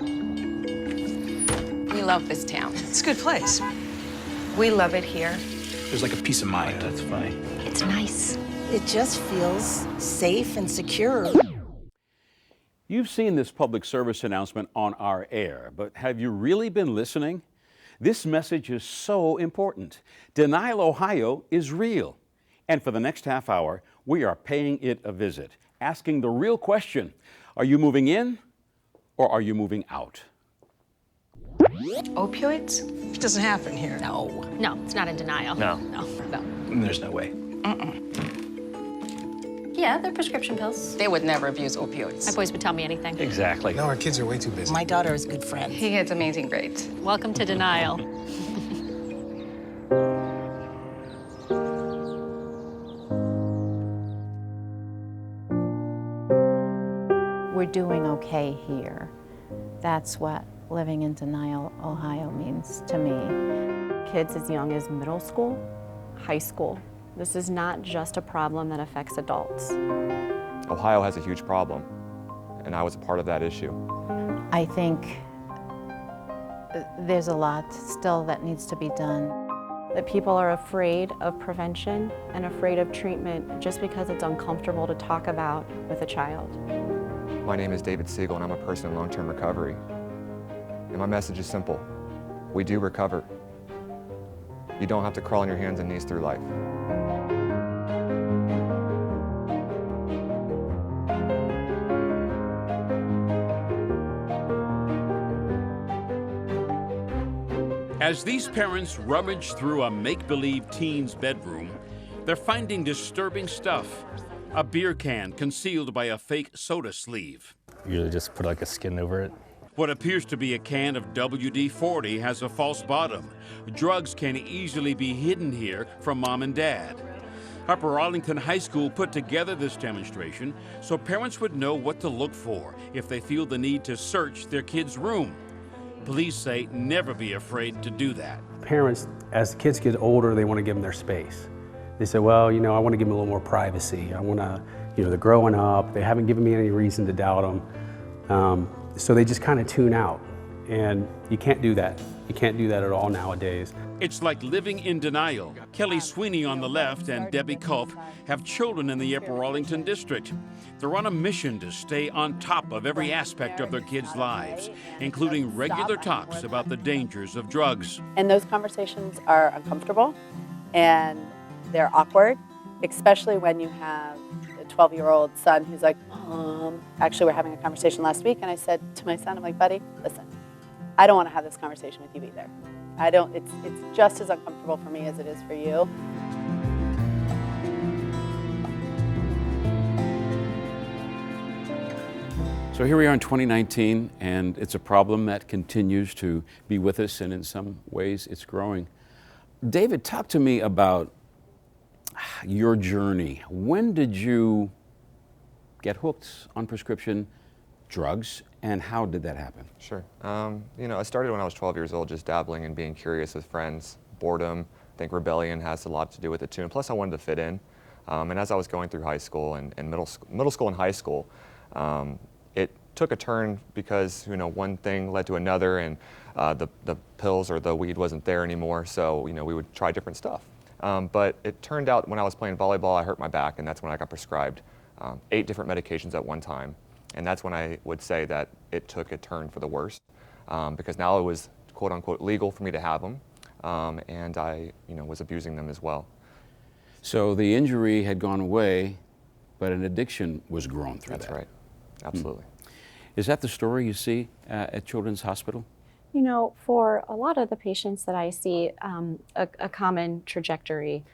We love this town. It's a good place. We love it here. There's like a peace of mind. That's funny. It's nice. It just feels safe and secure. You've seen this public service announcement on our air, but have you really been listening? This message is so important. Denial, Ohio is real. And for the next half hour, we are paying it a visit, asking the real question: are you moving in or are you moving out? Opioids? It doesn't happen here. No. No, it's not in denial. No. No. There's no way. Yeah, they're prescription pills. They would never abuse opioids. My boys would tell me anything. Exactly. No, our kids are way too busy. My daughter is good friends. He gets amazing grades. Welcome to denial. We're doing okay here. That's what living in denial, Ohio means to me. Kids as young as middle school, high school. This is not just a problem that affects adults. Ohio has a huge problem, and I was a part of that issue. I think there's a lot still that needs to be done. That people are afraid of prevention and afraid of treatment just because it's uncomfortable to talk about with a child. My name is David Siegel, and I'm a person in long-term recovery. And my message is simple: we do recover. You don't have to crawl on your hands and knees through life. As these parents rummage through a make-believe teen's bedroom, they're finding disturbing stuff. A beer can concealed by a fake soda sleeve. Usually just put like a skin over it. What appears to be a can of WD-40 has a false bottom. Drugs can easily be hidden here from mom and dad. Upper Arlington High School put together this demonstration so parents would know what to look for if they feel the need to search their kid's room. Police say never be afraid to do that. Parents, as the kids get older, they want to give them their space. They say, well, you know, I want to give them a little more privacy. I want to, you know, they're growing up. They haven't given me any reason to doubt them. So they just kind of tune out. And you can't do that. You can't do that at all nowadays. It's like living in denial. Kelly Sweeney on the left and Debbie Culp have children in the Upper Arlington district. They're on a mission to stay on top of every aspect of their kids' lives, including regular talks about the dangers of drugs. And those conversations are uncomfortable and they're awkward, especially when you have a 12-year-old son who's like, Mom. Actually, we're having a conversation last week, and I said to my son, I'm like, buddy, listen, I don't want to have this conversation with you either. It's just as uncomfortable for me as it is for you. So here we are in 2019, and it's a problem that continues to be with us, and in some ways it's growing. David, talk to me about your journey. When did you get hooked on prescription drugs, and how did that happen? Sure. You know, I started when I was 12 years old, just dabbling and being curious with friends, boredom. I think rebellion has a lot to do with it too, and plus I wanted to fit in. And as I was going through high school and middle school and high school, it took a turn because, you know, one thing led to another, and the pills or the weed wasn't there anymore, so, you know, we would try different stuff. But it turned out when I was playing volleyball, I hurt my back, and that's when I got prescribed 8 different medications at one time. And that's when I would say that it took a turn for the worse, because now it was quote unquote legal for me to have them, and I, you know, was abusing them as well. So the injury had gone away, but an addiction was grown through that. That's right, absolutely. Is that the story you see at Children's Hospital? You know, for a lot of the patients that I see, a common trajectory,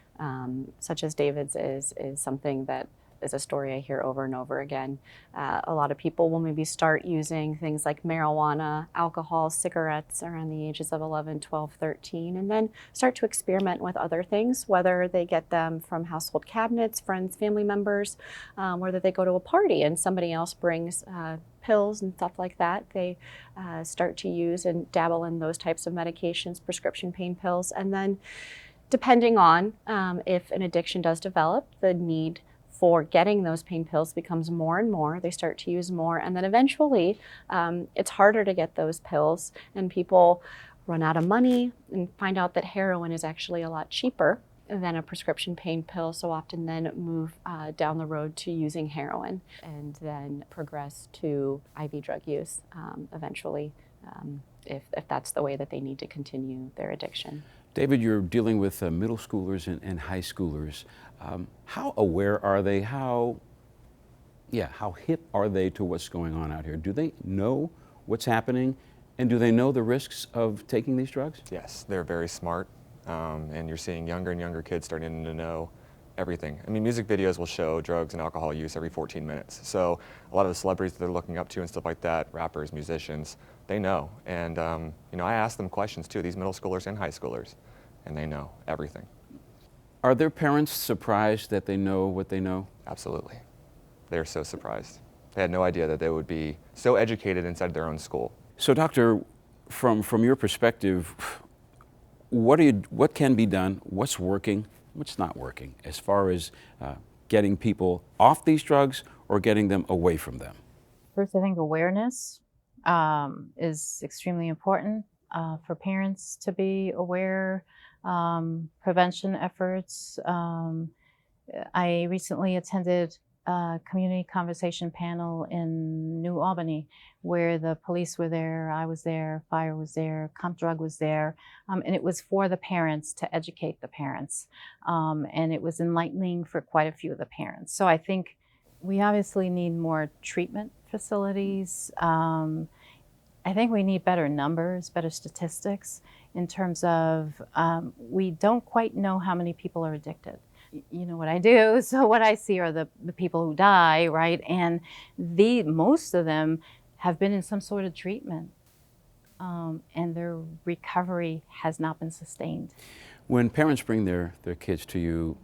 such as David's, is something that is a story I hear over and over again. A lot of people will maybe start using things like marijuana, alcohol, cigarettes around the ages of 11, 12, 13, and then start to experiment with other things, whether they get them from household cabinets, friends, family members, whether they go to a party and somebody else brings pills and stuff like that. They start to use and dabble in those types of medications, prescription pain pills, and then depending on if an addiction does develop, the need for getting those pain pills becomes more and more. They start to use more, and then eventually it's harder to get those pills, and people run out of money and find out that heroin is actually a lot cheaper than a prescription pain pill, so often then move down the road to using heroin and then progress to IV drug use eventually, if that's the way that they need to continue their addiction. David, you're dealing with middle schoolers and high schoolers. How aware are they? How hip are they to what's going on out here? Do they know what's happening, and do they know the risks of taking these drugs? Yes, they're very smart, and you're seeing younger and younger kids starting to know everything. I mean, music videos will show drugs and alcohol use every 14 minutes. So a lot of the celebrities that they're looking up to and stuff like that, rappers, musicians, they know. And you know, I ask them questions too, these middle schoolers and high schoolers, and they know everything. Are their parents surprised that they know what they know? Absolutely. They're so surprised. They had no idea that they would be so educated inside their own school. So, doctor, from your perspective, what can be done? What's working? What's not working as far as getting people off these drugs or getting them away from them? First, I think awareness is extremely important for parents to be aware. Prevention efforts. I recently attended a community conversation panel in New Albany where the police were there, I was there, fire was there, CompDrug was there, and it was for the parents to educate the parents. And it was enlightening for quite a few of the parents. So I think we obviously need more treatment facilities. I think we need better numbers, better statistics in terms of we don't quite know how many people are addicted. You know what I do, so what I see are the people who die, right? And most of them have been in some sort of treatment, and their recovery has not been sustained. When parents bring their kids to you,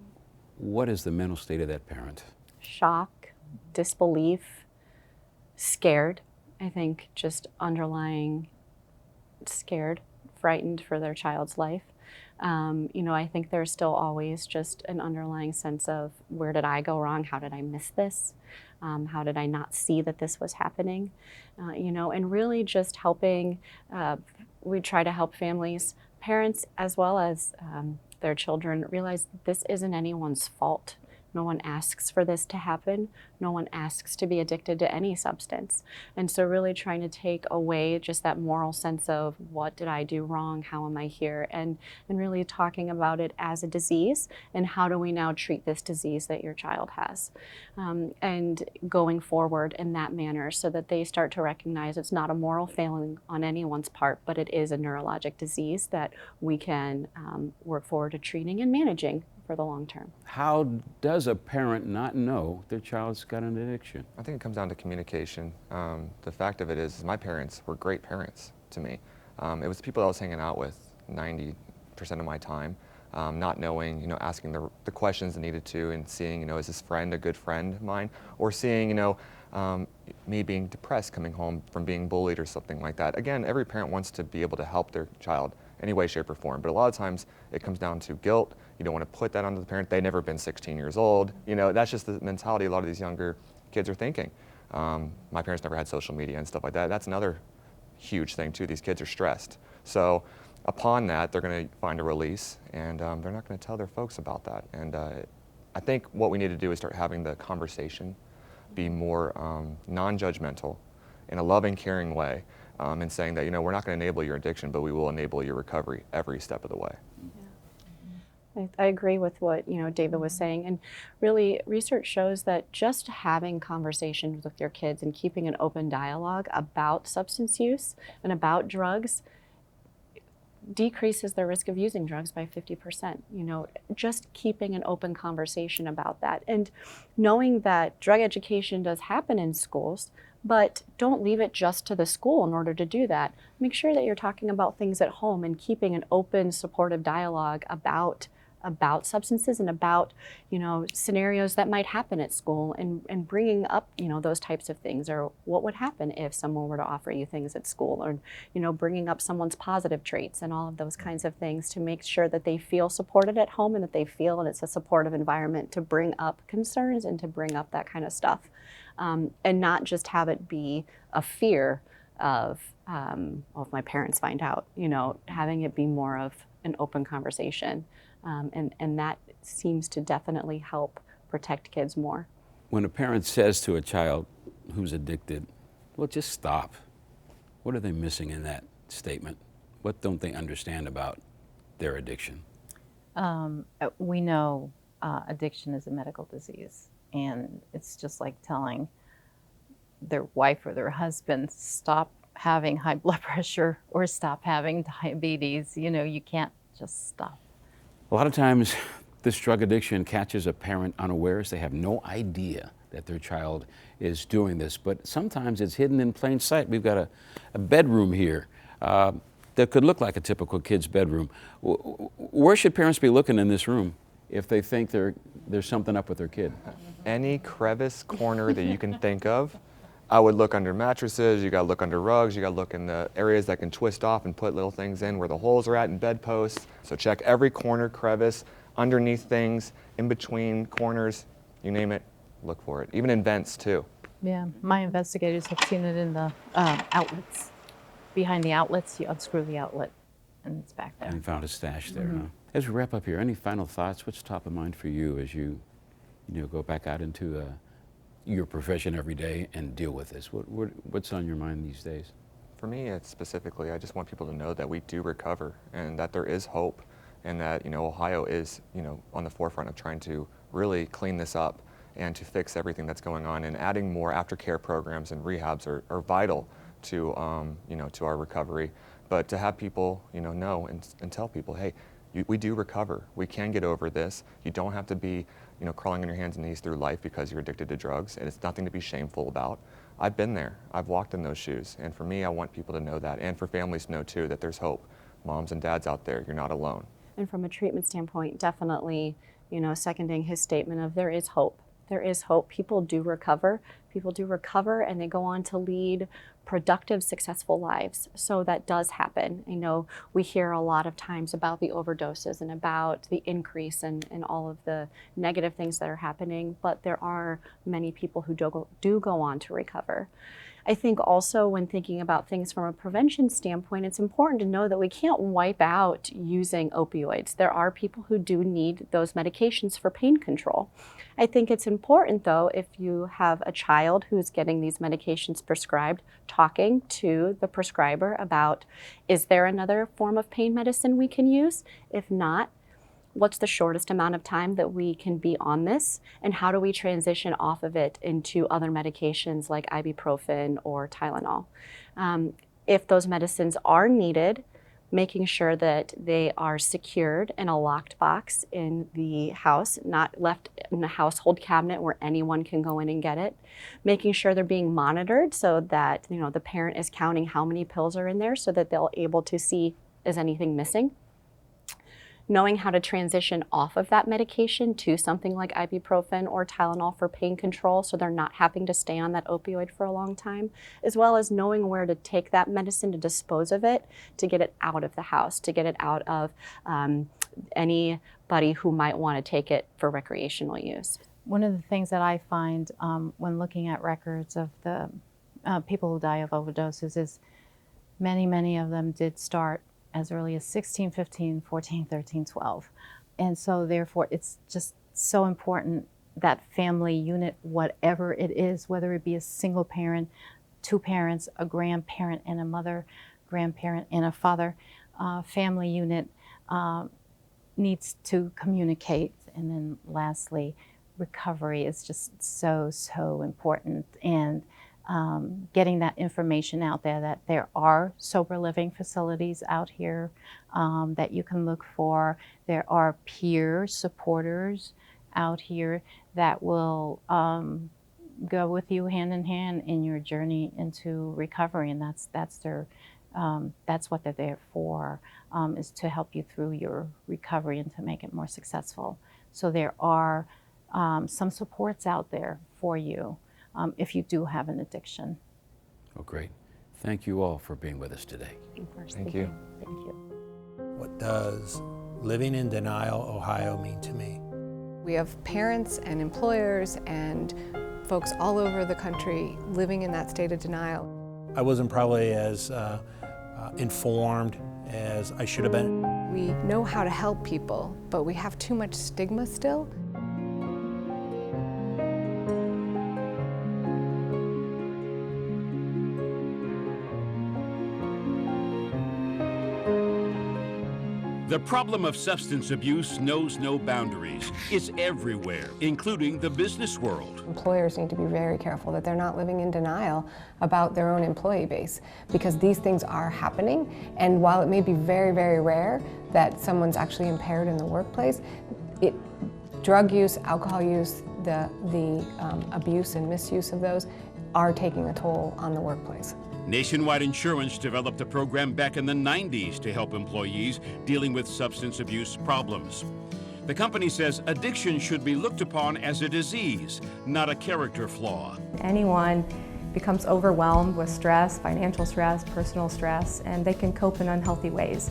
what is the mental state of that parent? Shock, disbelief, scared. I think just underlying scared, frightened for their child's life. You know, I think there's still always just an underlying sense of where did I go wrong? How did I miss this? How did I not see that this was happening? You know, and really just helping, we try to help families, parents as well as their children realize that this isn't anyone's fault. No one asks for this to happen. No one asks to be addicted to any substance. And so really trying to take away just that moral sense of what did I do wrong? How am I here? And really talking about it as a disease and how do we now treat this disease that your child has? And going forward in that manner so that they start to recognize it's not a moral failing on anyone's part, but it is a neurologic disease that we can work forward to treating and managing for the long term. How Does a parent not know their child's got an addiction? I think it comes down to communication. The fact of it is my parents were great parents to me. It was the people I was hanging out with 90% of my time, not knowing, you know, asking the questions I needed to and seeing, you know, is this friend a good friend of mine? Or seeing, you know, me being depressed coming home from being bullied or something like that. Again, every parent wants to be able to help their child any way, shape, or form. But a lot of times it comes down to guilt. You don't want to put that onto the parent. They've never been 16 years old. You know, that's just the mentality a lot of these younger kids are thinking. My parents never had social media and stuff like that. That's another huge thing too. These kids are stressed. So upon that, they're going to find a release, and they're not going to tell their folks about that. And I think what we need to do is start having the conversation be more non-judgmental in a loving, caring way, and saying that, you know, we're not going to enable your addiction, but we will enable your recovery every step of the way. I agree with what, you know, David was saying, and really research shows that just having conversations with your kids and keeping an open dialogue about substance use and about drugs decreases their risk of using drugs by 50%. You know, just keeping an open conversation about that and knowing that drug education does happen in schools, but don't leave it just to the school in order to do that. Make sure that you're talking about things at home and keeping an open, supportive dialogue about about substances and about, scenarios that might happen at school, and bringing up, those types of things, or what would happen if someone were to offer you things at school, or, bringing up someone's positive traits and all of those kinds of things to make sure that they feel supported at home and that they feel that it's a supportive environment to bring up concerns and to bring up that kind of stuff. And not just have it be a fear of, if my parents find out, having it be more of an open conversation. And that seems to definitely help protect kids more. When a parent says to a child who's addicted, well, just stop, what are they missing in that statement? What don't they understand about their addiction? We know addiction is a medical disease, and it's just like telling their wife or their husband, stop having high blood pressure or stop having diabetes. You can't just stop. A lot of times this drug addiction catches a parent unawares. They have no idea that their child is doing this, but sometimes it's hidden in plain sight. We've got a bedroom here that could look like a typical kid's bedroom. Where should parents be looking in this room if they think there's something up with their kid? Any crevice, corner that you can think of. I would look under mattresses, you gotta look under rugs, you gotta look in the areas that can twist off and put little things in where the holes are at in bedposts. So check every corner, crevice, underneath things, in between corners, you name it, look for it. Even in vents too. Yeah, my investigators have seen it in the outlets. Behind the outlets, you unscrew the outlet and it's back there. And found a stash there, huh? As we wrap up here, any final thoughts? What's top of mind for you as you go back out into your profession every day and deal with this? What's on your mind these days? For me, it's specifically, I just want people to know that we do recover and that there is hope, and that Ohio is on the forefront of trying to really clean this up and to fix everything that's going on. And adding more aftercare programs and rehabs are vital to to our recovery. But to have people know and tell people, hey, we do recover. We can get over this. You don't have to be crawling on your hands and knees through life because you're addicted to drugs, and it's nothing to be shameful about. I've been there. I've walked in those shoes, and for me, I want people to know that, and for families to know too that there's hope. Moms and dads out there, you're not alone. And from a treatment standpoint, definitely, seconding his statement of there is hope. There is hope. People do recover. People do recover, and they go on to lead productive, successful lives. So that does happen. We hear a lot of times about the overdoses and about the increase and all of the negative things that are happening, but there are many people who do go on to recover. I think also when thinking about things from a prevention standpoint, it's important to know that we can't wipe out using opioids. There are people who do need those medications for pain control. I think it's important, though, if you have a child who's getting these medications prescribed, talking to the prescriber about, is there another form of pain medicine we can use? If not, what's the shortest amount of time that we can be on this, and how do we transition off of it into other medications like ibuprofen or Tylenol? If those medicines are needed, making sure that they are secured in a locked box in the house, not left in the household cabinet where anyone can go in and get it. Making sure they're being monitored so that the parent is counting how many pills are in there so that they'll able to see, is anything missing? Knowing how to transition off of that medication to something like ibuprofen or Tylenol for pain control so they're not having to stay on that opioid for a long time, as well as knowing where to take that medicine to dispose of it, to get it out of the house, to get it out of anybody who might want to take it for recreational use. One of the things that I find when looking at records of the people who die of overdoses is many of them did start as early as 16, 15, 14, 13, 12. And so therefore it's just so important that family unit, whatever it is, whether it be a single parent, two parents, a grandparent and a mother, grandparent and a father, family unit needs to communicate. And then lastly, recovery is just so important. And getting that information out there that there are sober living facilities out here that you can look for. There are peer supporters out here that will go with you hand in hand in your journey into recovery, and that's their That's what they're there for, is to help you through your recovery and to make it more successful. So there are some supports out there for you if you do have an addiction. Oh, great. Thank you all for being with us today. Of course, Thank you. Thank you. What does living in Denial, Ohio mean to me? We have parents and employers and folks all over the country living in that state of denial. I wasn't probably as informed as I should have been. We know how to help people, but we have too much stigma still. The problem of substance abuse knows no boundaries. It's everywhere, including the business world. Employers need to be very careful that they're not living in denial about their own employee base, because these things are happening, and while it may be very, very rare that someone's actually impaired in the workplace, drug use, alcohol use, the abuse and misuse of those are taking a toll on the workplace. Nationwide Insurance developed a program back in the 90s to help employees dealing with substance abuse problems. The company says addiction should be looked upon as a disease, not a character flaw. Anyone becomes overwhelmed with stress, financial stress, personal stress, and they can cope in unhealthy ways.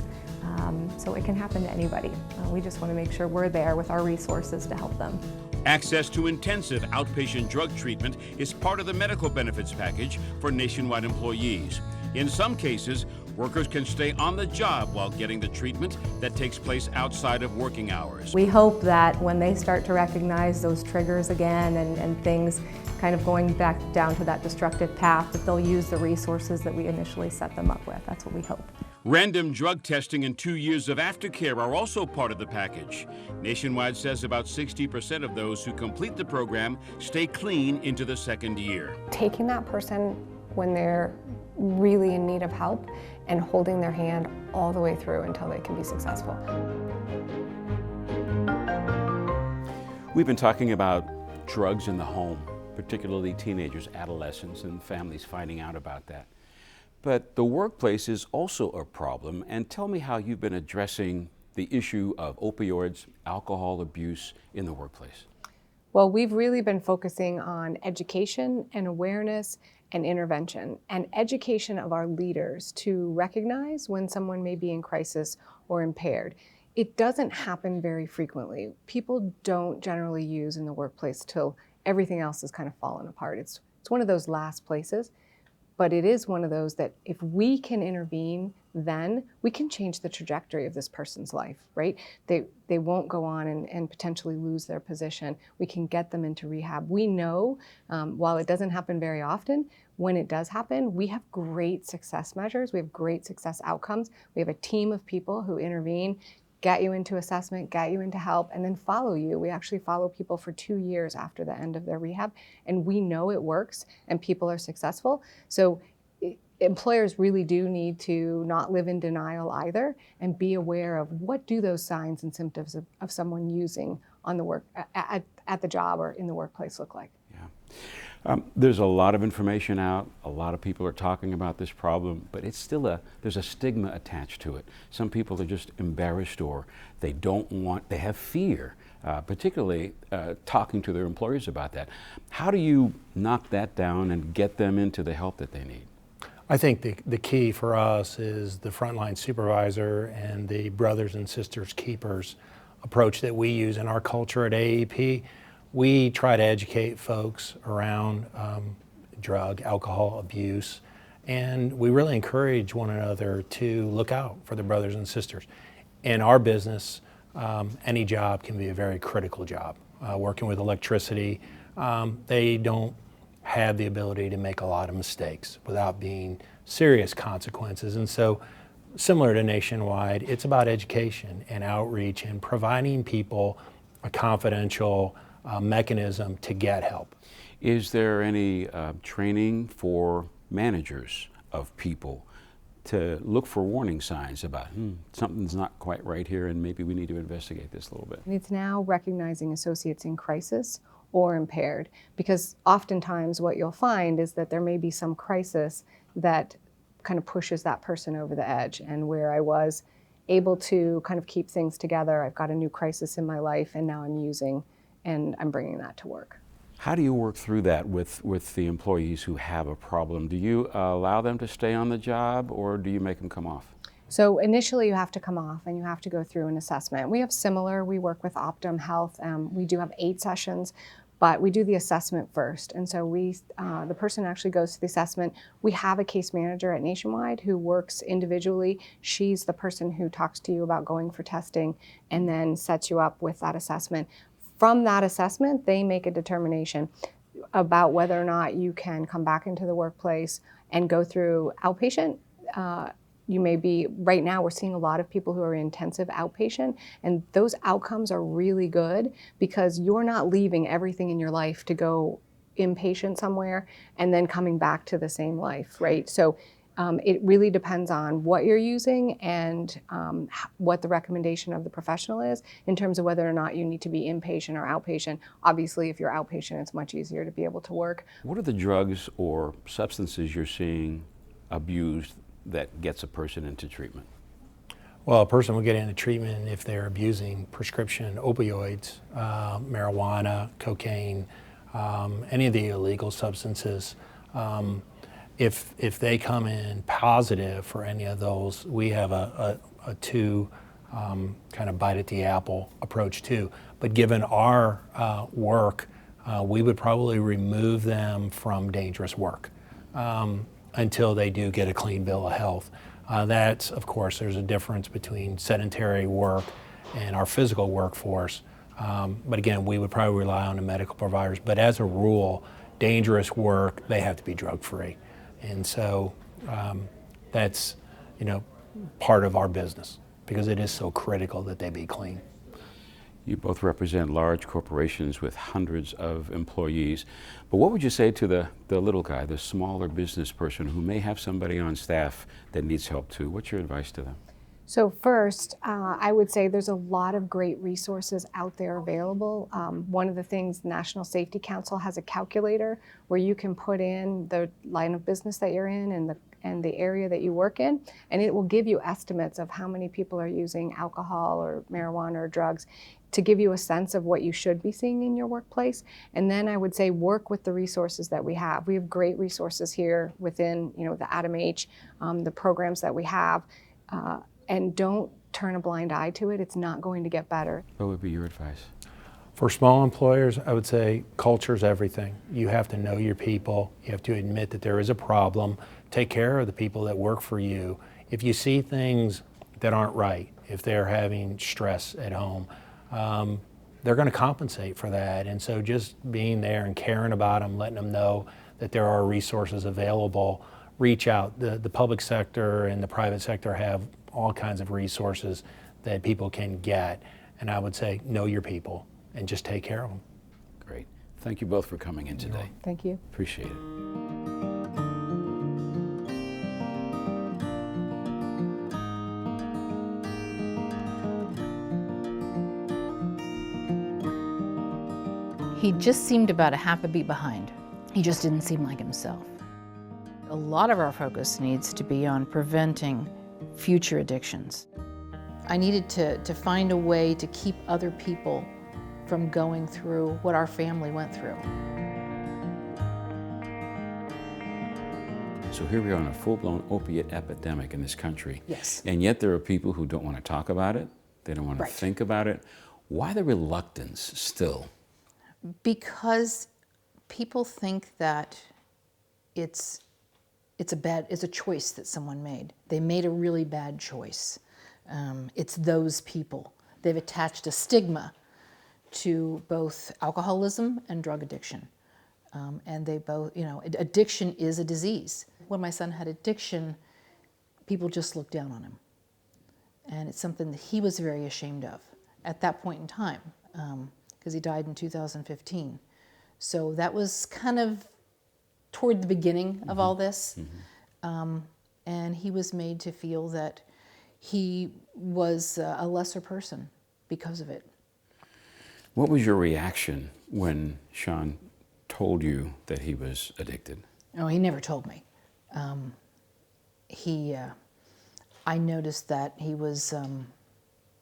So it can happen to anybody. We just want to make sure we're there with our resources to help them. Access to intensive outpatient drug treatment is part of the medical benefits package for Nationwide employees. In some cases, workers can stay on the job while getting the treatment that takes place outside of working hours. We hope that when they start to recognize those triggers again and things kind of going back down to that destructive path, that they'll use the resources that we initially set them up with. That's what we hope. Random drug testing and 2 years of aftercare are also part of the package. Nationwide says about 60% of those who complete the program stay clean into the second year. Taking that person when they're really in need of help and holding their hand all the way through until they can be successful. We've been talking about drugs in the home, particularly teenagers, adolescents, and families finding out about that. But the workplace is also a problem, and tell me how you've been addressing the issue of opioids, alcohol abuse in the workplace. Well, we've really been focusing on education and awareness and intervention, and education of our leaders to recognize when someone may be in crisis or impaired. It doesn't happen very frequently. People don't generally use in the workplace till everything else has kind of fallen apart. It's one of those last places. But it is one of those that if we can intervene, then we can change the trajectory of this person's life, right? They won't go on and potentially lose their position. We can get them into rehab. We know, while it doesn't happen very often, when it does happen, we have great success measures. We have great success outcomes. We have a team of people who intervene, get you into assessment, get you into help, and then follow you. We actually follow people for 2 years after the end of their rehab, and we know it works and people are successful. So employers really do need to not live in denial either and be aware of what do those signs and symptoms of someone using on the work at the job or in the workplace look like. There's a lot of information out. A lot of people are talking about this problem, but it's still there's a stigma attached to it. Some people are just embarrassed, or they have fear, particularly talking to their employers about that. How do you knock that down and get them into the help that they need? I think the key for us is the frontline supervisor and the brothers and sisters keepers approach that we use in our culture at AAP. We try to educate folks around drug, alcohol abuse, and we really encourage one another to look out for the brothers and sisters. In our business, any job can be a very critical job. Working with electricity, they don't have the ability to make a lot of mistakes without being serious consequences. And so, similar to Nationwide, it's about education and outreach and providing people a confidential mechanism to get help. Is there any training for managers of people to look for warning signs about something's not quite right here and maybe we need to investigate this a little bit? And it's now recognizing associates in crisis or impaired, because oftentimes what you'll find is that there may be some crisis that kind of pushes that person over the edge. And where I was able to kind of keep things together, I've got a new crisis in my life, and now I'm using and I'm bringing that to work. How do you work through that with the employees who have a problem? Do you allow them to stay on the job, or do you make them come off? So initially you have to come off and you have to go through an assessment. We work with Optum Health. We do have 8 sessions, but we do the assessment first. And so the person actually goes to the assessment. We have a case manager at Nationwide who works individually. She's the person who talks to you about going for testing and then sets you up with that assessment. From that assessment, they make a determination about whether or not you can come back into the workplace and go through outpatient. Right now we're seeing a lot of people who are intensive outpatient, and those outcomes are really good because you're not leaving everything in your life to go inpatient somewhere and then coming back to the same life, right? So it really depends on what you're using and what the recommendation of the professional is in terms of whether or not you need to be inpatient or outpatient. Obviously, if you're outpatient, it's much easier to be able to work. What are the drugs or substances you're seeing abused that gets a person into treatment? Well, a person will get into treatment if they're abusing prescription opioids, marijuana, cocaine, any of the illegal substances. If they come in positive for any of those, we have a two kind of bite at the apple approach too. But given our work, we would probably remove them from dangerous work until they do get a clean bill of health. That's, of course, there's a difference between sedentary work and our physical workforce. But again, we would probably rely on the medical providers. But as a rule, dangerous work, they have to be drug-free. And so that's, part of our business because it is so critical that they be clean. You both represent large corporations with hundreds of employees. But what would you say to the little guy, the smaller business person who may have somebody on staff that needs help too? What's your advice to them? So first, I would say there's a lot of great resources out there available. One of the things, the National Safety Council has a calculator where you can put in the line of business that you're in and the area that you work in, and it will give you estimates of how many people are using alcohol or marijuana or drugs to give you a sense of what you should be seeing in your workplace. And then I would say work with the resources that we have. We have great resources here within the Adam H, the programs that we have. And don't turn a blind eye to it. It's not going to get better. What would be your advice? For small employers, I would say culture is everything. You have to know your people. You have to admit that there is a problem. Take care of the people that work for you. If you see things that aren't right, if they're having stress at home, they're going to compensate for that. And so just being there and caring about them, letting them know that there are resources available, reach out. The public sector and the private sector have all kinds of resources that people can get. And I would say, know your people and just take care of them. Great. Thank you both for coming in today. Thank you. Appreciate it. He just seemed about a half a beat behind. He just didn't seem like himself. A lot of our focus needs to be on preventing future addictions. I needed to find a way to keep other people from going through what our family went through. So here we are on a full-blown opiate epidemic in this country. Yes. And yet there are people who don't want to talk about it. They don't want to think about it. Why the reluctance still? Because people think that it's a choice that someone made. They made a really bad choice. It's those people. They've attached a stigma to both alcoholism and drug addiction. And they both, addiction is a disease. When my son had addiction, people just looked down on him. And it's something that he was very ashamed of at that point in time, because he died in 2015. So that was kind of toward the beginning of all this. And he was made to feel that he was a lesser person because of it. What was your reaction when Sean told you that he was addicted? Oh, he never told me. I noticed that he was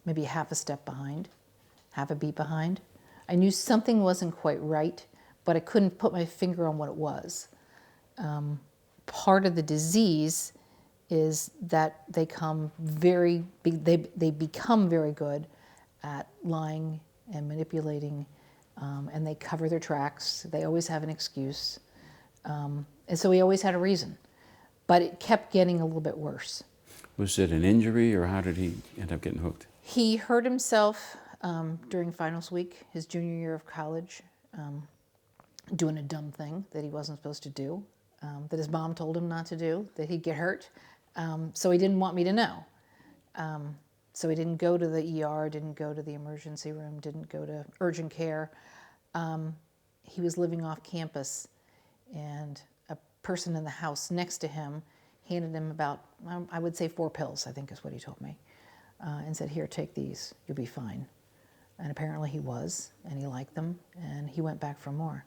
maybe half a step behind, half a beat behind. I knew something wasn't quite right, but I couldn't put my finger on what it was. Part of the disease is that they become very good at lying and manipulating, and they cover their tracks. They always have an excuse. And so he always had a reason, but it kept getting a little bit worse. Was it an injury, or how did he end up getting hooked? He hurt himself during finals week, his junior year of college, doing a dumb thing that he wasn't supposed to do, that his mom told him not to do, that he'd get hurt. So he didn't want me to know. So he didn't go to the ER, didn't go to the emergency room, didn't go to urgent care. He was living off campus, and a person in the house next to him handed him about, I would say 4 pills, I think is what he told me, and said, "Here, take these, you'll be fine." And apparently he was, and he liked them, and he went back for more.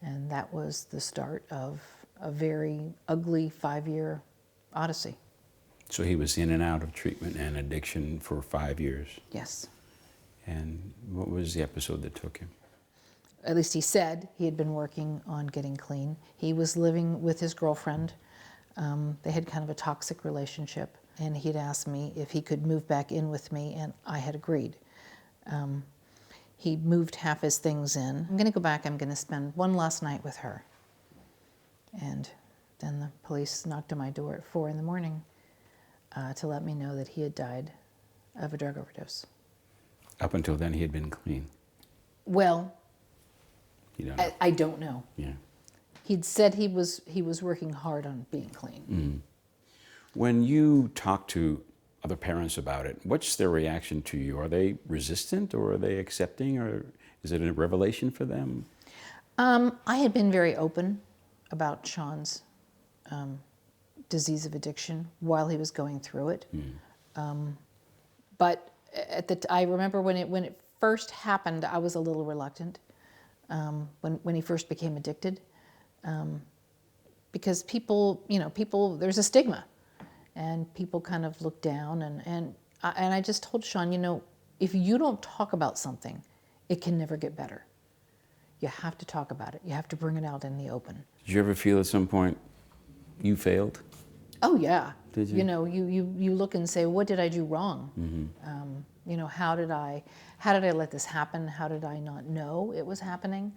And that was the start of a very ugly 5-year odyssey. So he was in and out of treatment and addiction for 5 years? Yes. And what was the episode that took him? At least he said he had been working on getting clean. He was living with his girlfriend. They had kind of a toxic relationship, and he'd asked me if he could move back in with me, and I had agreed. He moved half his things in. I'm going to go back. I'm going to spend one last night with her. And then the police knocked on my door at 4 in the morning to let me know that he had died of a drug overdose. Up until then, he had been clean? Well, you don't know. I don't know. Yeah. He'd said he was working hard on being clean. Mm. When you talk to other parents about it, what's their reaction to you? Are they resistant, or are they accepting, or is it a revelation for them? I had been very open about Sean's disease of addiction while he was going through it. But I remember when it first happened, I was a little reluctant when he first became addicted, because people, there's a stigma, and people kind of look down, and I just told Sean, if you don't talk about something, it can never get better. You have to talk about it. You have to bring it out in the open. Did you ever feel at some point you failed? Oh yeah. Did you? You look and say, what did I do wrong? Mm-hmm. How did I let this happen? How did I not know it was happening?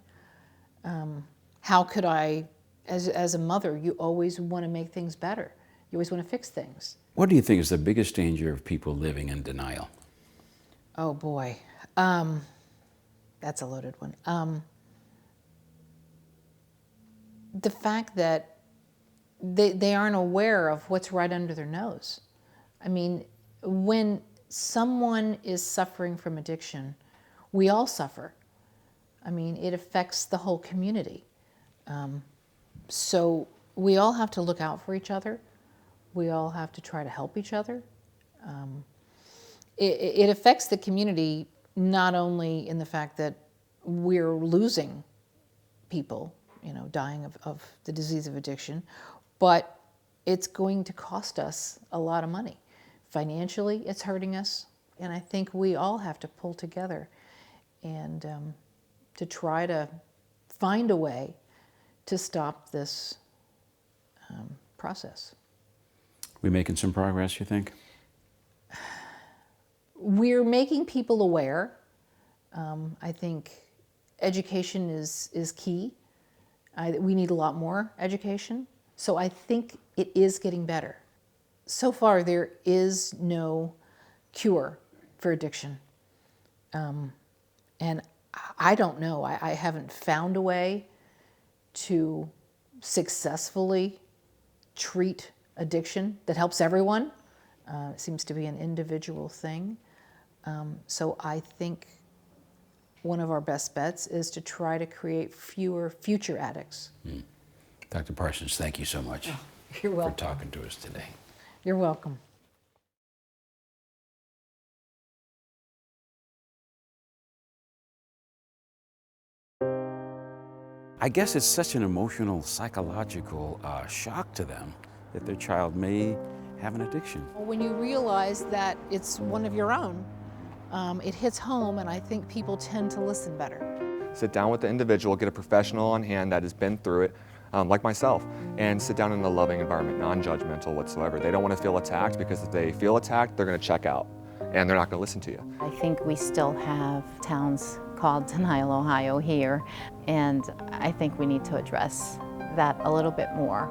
How could I, as a mother, you always want to make things better. You always want to fix things. What do you think is the biggest danger of people living in denial? Oh boy, that's a loaded one. The fact that they aren't aware of what's right under their nose. I mean, when someone is suffering from addiction, we all suffer. I mean, it affects the whole community. So we all have to look out for each other. We all have to try to help each other. It affects the community not only in the fact that we're losing people, dying of the disease of addiction, but it's going to cost us a lot of money. Financially, it's hurting us, and I think we all have to pull together and to try to find a way to stop this process. We making some progress, you think? We're making people aware. I think education is key. We need a lot more education. So I think it is getting better. So far, there is no cure for addiction. And I don't know. I haven't found a way to successfully treat addiction that helps everyone. It seems to be an individual thing. So I think one of our best bets is to try to create fewer future addicts. Dr. Parsons, thank you so much You're welcome. for talking to us today. You're welcome. I guess it's such an emotional, psychological shock to them that their child may have an addiction. When you realize that it's one of your own, it hits home, and I think people tend to listen better. Sit down with the individual, get a professional on hand that has been through it, like myself, and sit down in a loving environment, non-judgmental whatsoever. They don't want to feel attacked, because if they feel attacked, they're going to check out, and they're not going to listen to you. I think we still have towns called Denial, Ohio here, and I think we need to address that a little bit more.